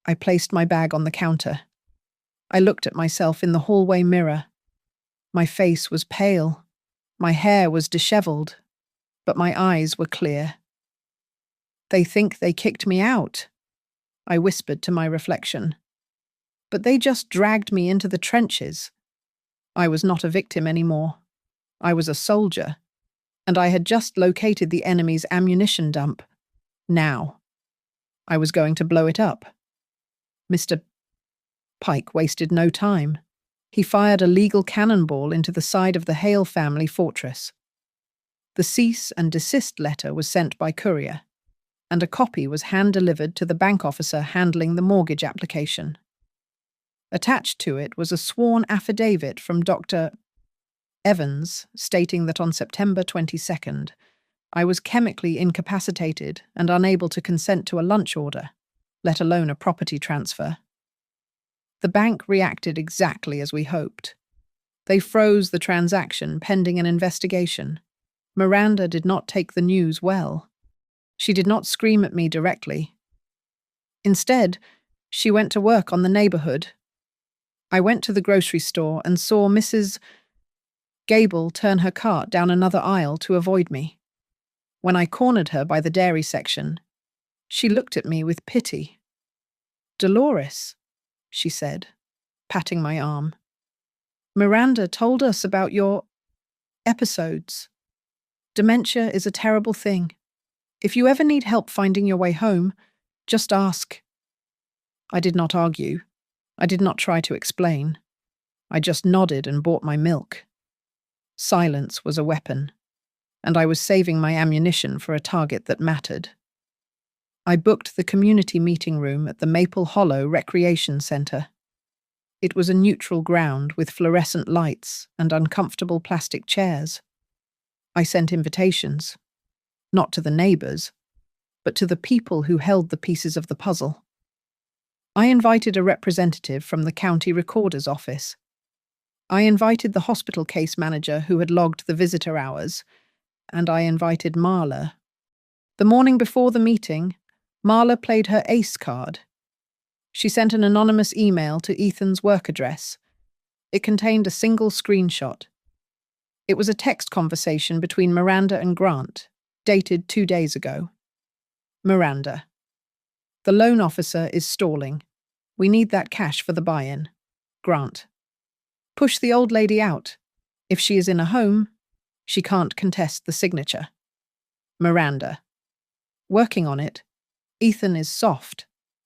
I placed my bag on the counter. I looked at myself in the hallway mirror. My face was pale. My hair was disheveled, but my eyes were clear. They think they kicked me out, I whispered to my reflection. But they just dragged me into the trenches. I was not a victim anymore. I was a soldier, and I had just located the enemy's ammunition dump. Now, I was going to blow it up. Mr. Pike wasted no time. He fired a legal cannonball into the side of the Hale family fortress. The cease and desist letter was sent by courier, and a copy was hand-delivered to the bank officer handling the mortgage application. Attached to it was a sworn affidavit from Dr. Evans stating that on September 22nd, I was chemically incapacitated and unable to consent to a lunch order, let alone a property transfer. The bank reacted exactly as we hoped. They froze the transaction pending an investigation. Miranda did not take the news well. She did not scream at me directly. Instead, she went to work on the neighborhood. I went to the grocery store and saw Mrs. Gable turn her cart down another aisle to avoid me. When I cornered her by the dairy section, she looked at me with pity. Dolores, she said, patting my arm. Miranda told us about your episodes. Dementia is a terrible thing. If you ever need help finding your way home, just ask. I did not argue. I did not try to explain. I just nodded and bought my milk. Silence was a weapon, and I was saving my ammunition for a target that mattered. I booked the community meeting room at the Maple Hollow Recreation Center. It was a neutral ground with fluorescent lights and uncomfortable plastic chairs. I sent invitations, not to the neighbors, but to the people who held the pieces of the puzzle. I invited a representative from the county recorder's office. I invited the hospital case manager who had logged the visitor hours, and I invited Marla. The morning before the meeting, Marla played her ace card. She sent an anonymous email to Ethan's work address. It contained a single screenshot. It was a text conversation between Miranda and Grant, dated 2 days ago. Miranda. The loan officer is stalling. We need that cash for the buy-in. Grant. Push the old lady out. If she is in a home, she can't contest the signature. Miranda. Working on it. Ethan is soft,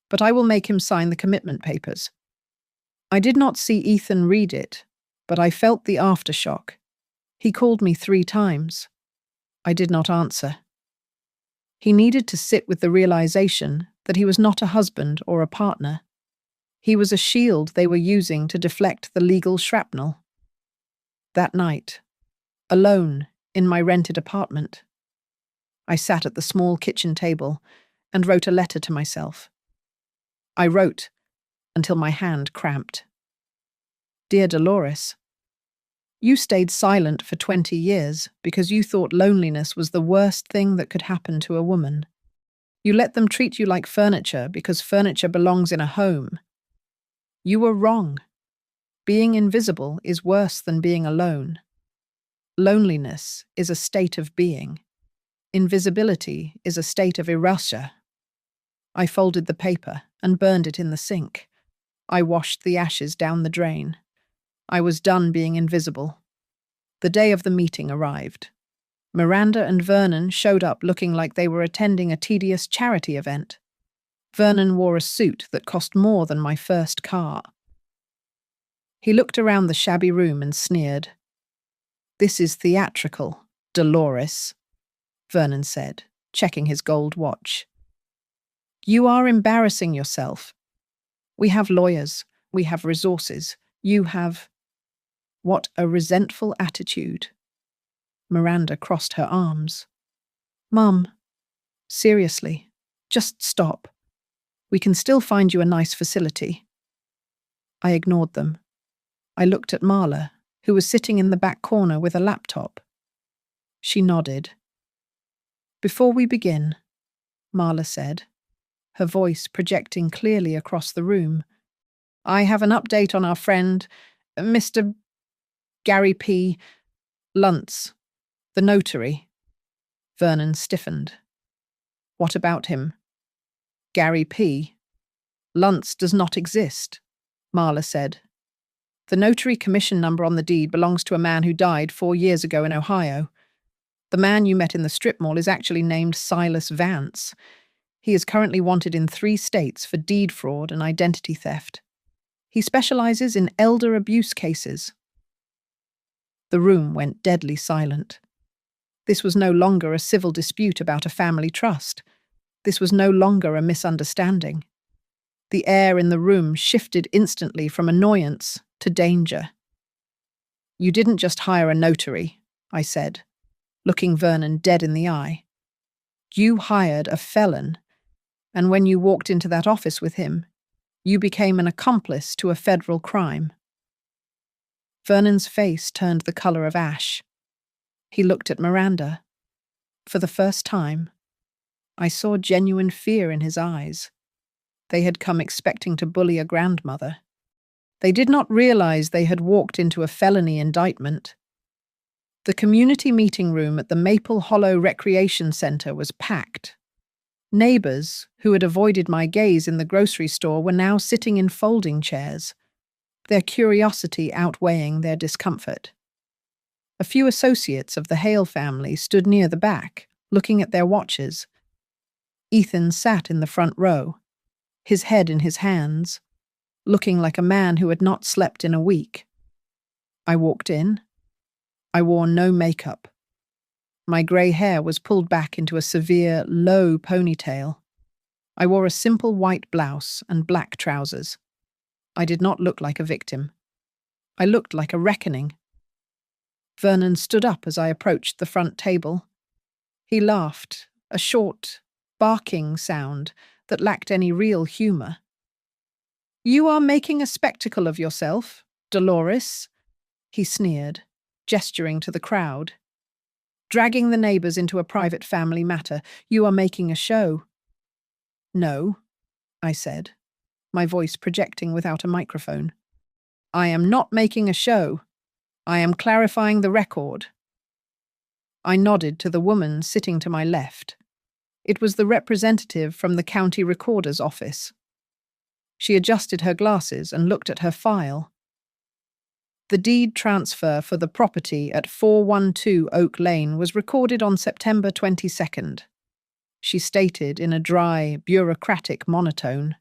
but I will make him sign the commitment papers. I did not see Ethan read it, but I felt the aftershock. He called me 3 times. I did not answer. He needed to sit with the realization that he was not a husband or a partner. He was a shield they were using to deflect the legal shrapnel. That night, alone in my rented apartment, I sat at the small kitchen table and wrote a letter to myself. I wrote until my hand cramped. Dear Dolores, you stayed silent for 20 years because you thought loneliness was the worst thing that could happen to a woman. You let them treat you like furniture because furniture belongs in a home. You were wrong. Being invisible is worse than being alone. Loneliness is a state of being. Invisibility is a state of inertia. I folded the paper and burned it in the sink. I washed the ashes down the drain. I was done being invisible. The day of the meeting arrived. Miranda and Vernon showed up looking like they were attending a tedious charity event. Vernon wore a suit that cost more than my first car. He looked around the shabby room and sneered. This is theatrical, Dolores, Vernon said, checking his gold watch. You are embarrassing yourself. We have lawyers. We have resources. You have... What a resentful attitude. Miranda crossed her arms. Mum, seriously, just stop. We can still find you a nice facility. I ignored them. I looked at Marla, who was sitting in the back corner with a laptop. She nodded. Before we begin, Marla said, her voice projecting clearly across the room, I have an update on our friend, Mr. Gary P. Luntz, the notary. Vernon stiffened. What about him? Gary P. Luntz does not exist, Marla said. The notary commission number on the deed belongs to a man who died 4 years ago in Ohio. The man you met in the strip mall is actually named Silas Vance. He is currently wanted in 3 states for deed fraud and identity theft. He specializes in elder abuse cases. The room went deadly silent. This was no longer a civil dispute about a family trust. This was no longer a misunderstanding. The air in the room shifted instantly from annoyance to danger. You didn't just hire a notary, I said, looking Vernon dead in the eye. You hired a felon, and when you walked into that office with him, you became an accomplice to a federal crime. Vernon's face turned the color of ash. He looked at Miranda. For the first time, I saw genuine fear in his eyes. They had come expecting to bully a grandmother. They did not realize they had walked into a felony indictment. The community meeting room at the Maple Hollow Recreation Center was packed. Neighbors, who had avoided my gaze in the grocery store, were now sitting in folding chairs, their curiosity outweighing their discomfort. A few associates of the Hale family stood near the back, looking at their watches. Ethan sat in the front row, his head in his hands, looking like a man who had not slept in a week. I walked in. I wore no makeup. My grey hair was pulled back into a severe, low ponytail. I wore a simple white blouse and black trousers. I did not look like a victim. I looked like a reckoning. Vernon stood up as I approached the front table. He laughed, a short, barking sound that lacked any real humour. You are making a spectacle of yourself, Dolores, he sneered, gesturing to the crowd. Dragging the neighbours into a private family matter, you are making a show. No, I said. my voice projecting without a microphone. I am not making a show. I am clarifying the record. I nodded to the woman sitting to my left. It was the representative from the county recorder's office. She adjusted her glasses and looked at her file. The deed transfer for the property at 412 Oak Lane was recorded on September 22nd. She stated in a dry, bureaucratic monotone.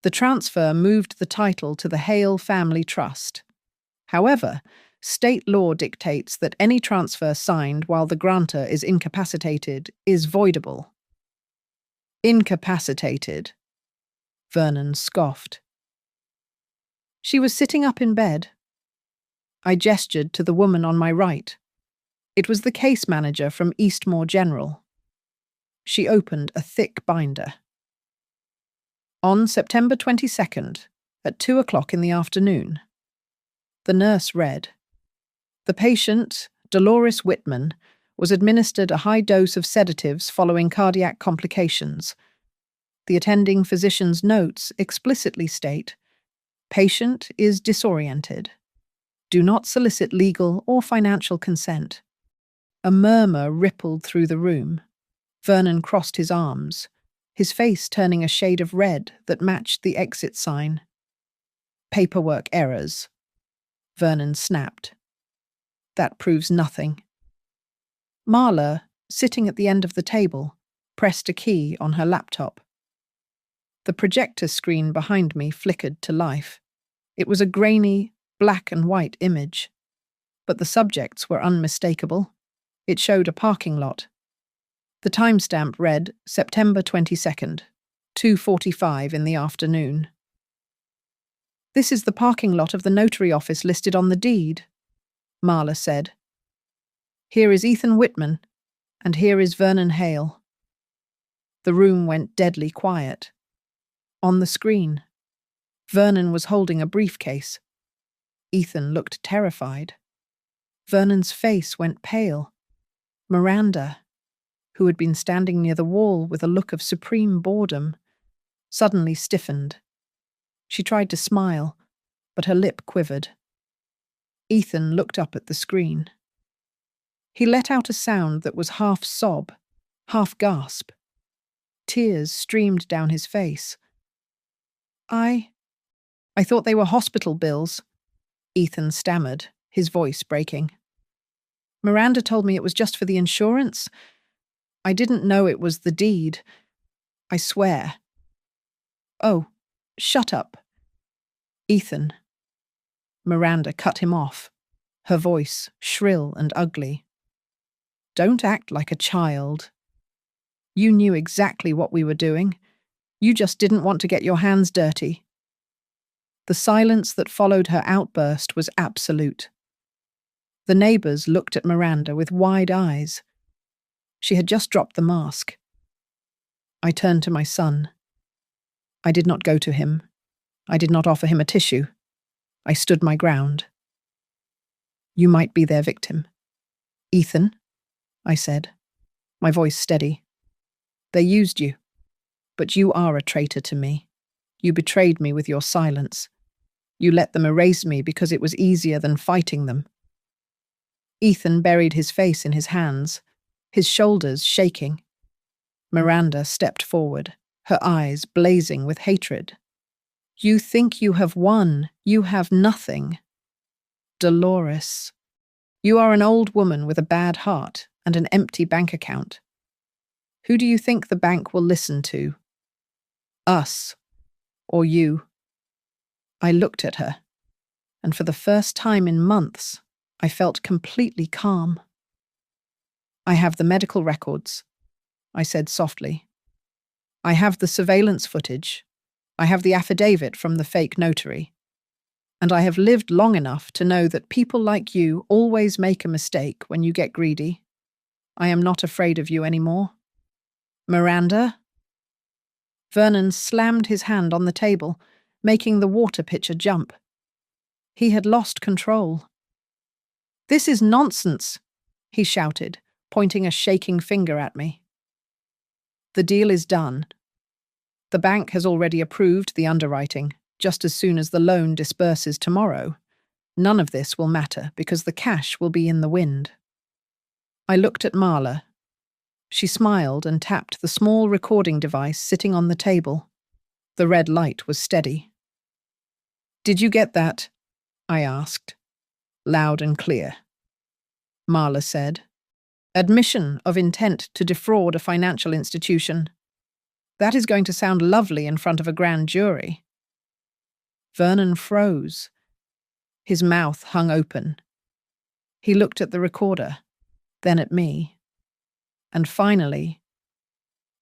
The transfer moved the title to the Hale Family Trust. However, state law dictates that any transfer signed while the grantor is incapacitated is voidable. Incapacitated, Vernon scoffed. She was sitting up in bed. I gestured to the woman on my right. It was the case manager from Eastmoor General. She opened a thick binder. On September 22nd, at 2 o'clock in the afternoon, the nurse read, the patient, Dolores Whitman, was administered a high dose of sedatives following cardiac complications. The attending physician's notes explicitly state, patient is disoriented. Do not solicit legal or financial consent. A murmur rippled through the room. Vernon crossed his arms, his face turning a shade of red that matched the exit sign. Paperwork errors, Vernon snapped. That proves nothing. Marla, sitting at the end of the table, pressed a key on her laptop. The projector screen behind me flickered to life. It was a grainy, black and white image. But the subjects were unmistakable. It showed a parking lot. The timestamp read September 22nd, 2:45 in the afternoon. This is the parking lot of the notary office listed on the deed, Marla said. Here is Ethan Whitman, and here is Vernon Hale. The room went deadly quiet. On the screen, Vernon was holding a briefcase. Ethan looked terrified. Vernon's face went pale. Miranda, who had been standing near the wall with a look of supreme boredom, suddenly stiffened. She tried to smile, but her lip quivered. Ethan looked up at the screen. He let out a sound that was half sob, half gasp. Tears streamed down his face. I thought they were hospital bills, Ethan stammered, his voice breaking. Miranda told me it was just for the insurance. I didn't know it was the deed. I swear. Oh, shut up. Ethan. Miranda cut him off, her voice shrill and ugly. Don't act like a child. You knew exactly what we were doing. You just didn't want to get your hands dirty. The silence that followed her outburst was absolute. The neighbours looked at Miranda with wide eyes. She had just dropped the mask. I turned to my son. I did not go to him. I did not offer him a tissue. I stood my ground. You might be their victim. Ethan, I said, my voice steady. They used you, but you are a traitor to me. You betrayed me with your silence. You let them erase me because it was easier than fighting them. Ethan buried his face in his hands, his shoulders shaking. Miranda stepped forward, her eyes blazing with hatred. You think you have won. You have nothing. Dolores, you are an old woman with a bad heart and an empty bank account. Who do you think the bank will listen to? Us, or you? I looked at her, and for the first time in months, I felt completely calm. I have the medical records, I said softly. I have the surveillance footage. I have the affidavit from the fake notary. And I have lived long enough to know that people like you always make a mistake when you get greedy. I am not afraid of you anymore. Miranda? Vernon slammed his hand on the table, making the water pitcher jump. He had lost control. This is nonsense, he shouted, pointing a shaking finger at me. The deal is done. The bank has already approved the underwriting, just as soon as the loan disperses tomorrow. None of this will matter because the cash will be in the wind. I looked at Marla. She smiled and tapped the small recording device sitting on the table. The red light was steady. "Did you get that?" I asked. "Loud and clear," Marla said. "Admission of intent to defraud a financial institution. That is going to sound lovely in front of a grand jury." Vernon froze. His mouth hung open. He looked at the recorder, then at me. And finally,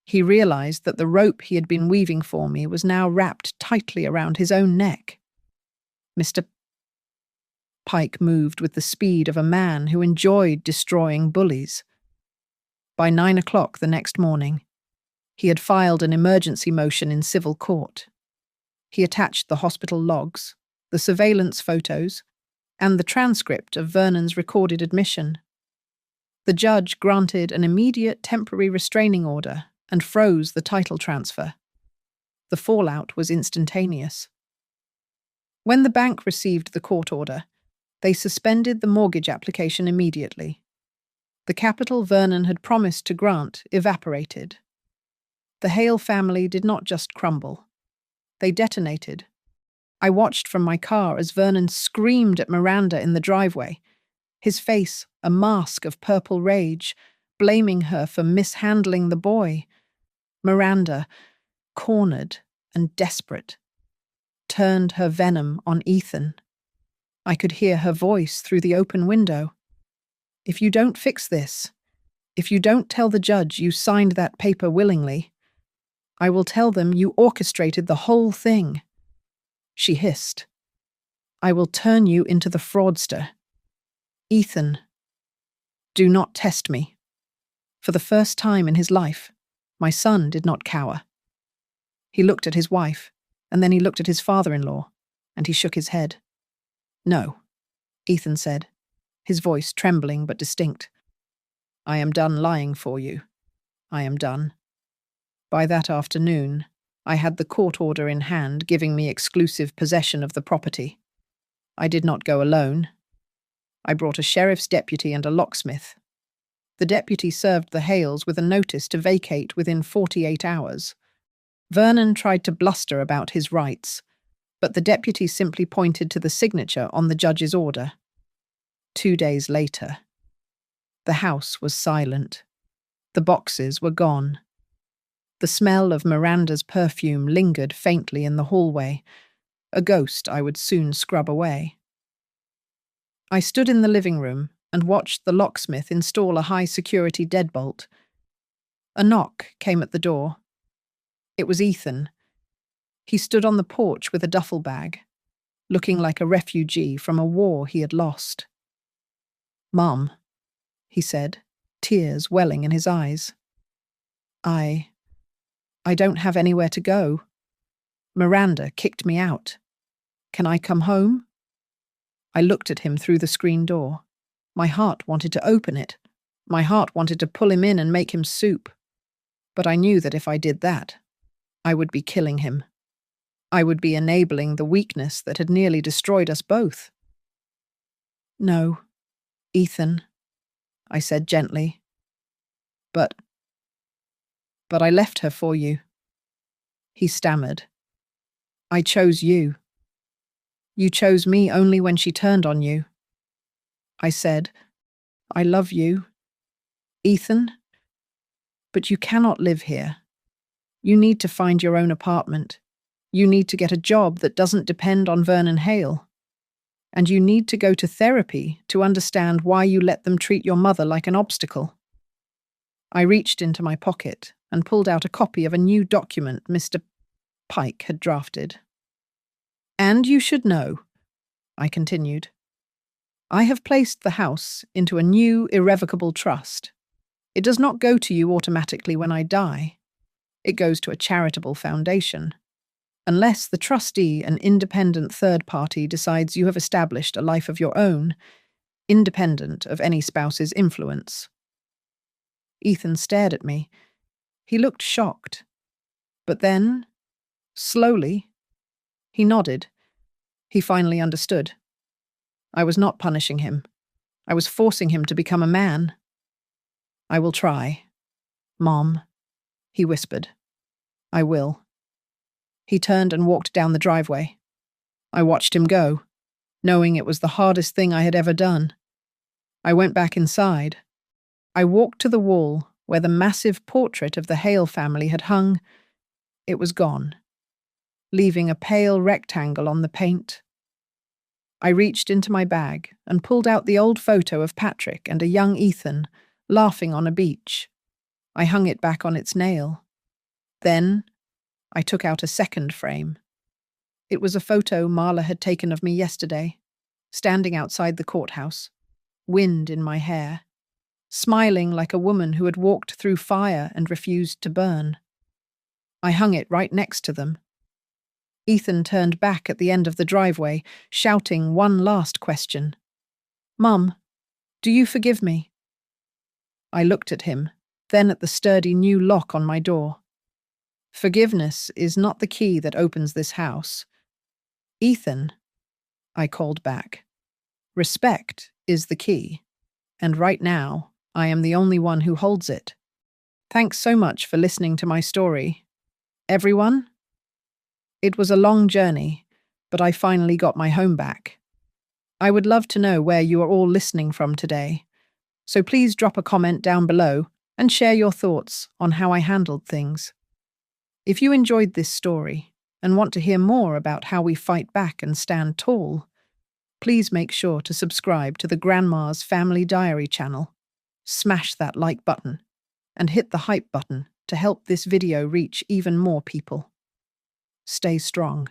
he realized that the rope he had been weaving for me was now wrapped tightly around his own neck. Mr. Pike moved with the speed of a man who enjoyed destroying bullies. By 9 o'clock the next morning, he had filed an emergency motion in civil court. He attached the hospital logs, the surveillance photos, and the transcript of Vernon's recorded admission. The judge granted an immediate temporary restraining order and froze the title transfer. The fallout was instantaneous. When the bank received the court order, they suspended the mortgage application immediately. The capital Vernon had promised to grant evaporated. The Hale family did not just crumble. They detonated. I watched from my car as Vernon screamed at Miranda in the driveway, his face a mask of purple rage, blaming her for mishandling the boy. Miranda, cornered and desperate, turned her venom on Ethan. I could hear her voice through the open window. "If you don't fix this, if you don't tell the judge you signed that paper willingly, I will tell them you orchestrated the whole thing." She hissed. "I will turn you into the fraudster. Ethan, do not test me." For the first time in his life, my son did not cower. He looked at his wife, and then he looked at his father-in-law, and he shook his head. "No," Ethan said, his voice trembling but distinct. "I am done lying for you. I am done." By that afternoon, I had the court order in hand giving me exclusive possession of the property. I did not go alone. I brought a sheriff's deputy and a locksmith. The deputy served the Hales with a notice to vacate within 48 hours. Vernon tried to bluster about his rights, but the deputy simply pointed to the signature on the judge's order. 2 days later, the house was silent. The boxes were gone. The smell of Miranda's perfume lingered faintly in the hallway, a ghost I would soon scrub away. I stood in the living room and watched the locksmith install a high-security deadbolt. A knock came at the door. It was Ethan. He stood on the porch with a duffel bag, looking like a refugee from a war he had lost. "Mom," he said, tears welling in his eyes. I don't have anywhere to go. Miranda kicked me out. Can I come home?" I looked at him through the screen door. My heart wanted to open it. My heart wanted to pull him in and make him soup. But I knew that if I did that, I would be killing him. I would be enabling the weakness that had nearly destroyed us both. "No, Ethan," I said gently. But I left her for you." He stammered. "I chose you. You chose me only when she turned on you." I said, "I love you, Ethan, but you cannot live here. You need to find your own apartment. You need to get a job that doesn't depend on Vernon Hale. And you need to go to therapy to understand why you let them treat your mother like an obstacle." I reached into my pocket and pulled out a copy of a new document Mr. Pike had drafted. "And you should know," I continued, "I have placed the house into a new irrevocable trust. It does not go to you automatically when I die. It goes to a charitable foundation, unless the trustee, an independent third party, decides you have established a life of your own, independent of any spouse's influence." Ethan stared at me. He looked shocked. But then Slowly. He nodded. He finally understood. I was not punishing him. I was forcing him to become a man. I will try. Mom, he whispered. I will. He turned and walked down the driveway. I watched him go, knowing it was the hardest thing I had ever done. I went back inside. I walked to the wall where the massive portrait of the Hale family had hung. It was gone, leaving a pale rectangle on the paint. I reached into my bag and pulled out the old photo of Patrick and a young Ethan laughing on a beach. I hung it back on its nail. Then I took out a second frame. It was a photo Marla had taken of me yesterday, standing outside the courthouse, wind in my hair, smiling like a woman who had walked through fire and refused to burn. I hung it right next to them. Ethan turned back at the end of the driveway, shouting one last question. Mum, do you forgive me? I looked at him, then at the sturdy new lock on my door. Forgiveness is not the key that opens this house. Ethan, I called back. Respect is the key, and right now I am the only one who holds it. Thanks so much for listening to my story. Everyone? It was a long journey, but I finally got my home back. I would love to know where you are all listening from today, so please drop a comment down below and share your thoughts on how I handled things. If you enjoyed this story and want to hear more about how we fight back and stand tall, please make sure to subscribe to the Grandma's Family Diary channel, smash that like button, and hit the hype button to help this video reach even more people. Stay strong.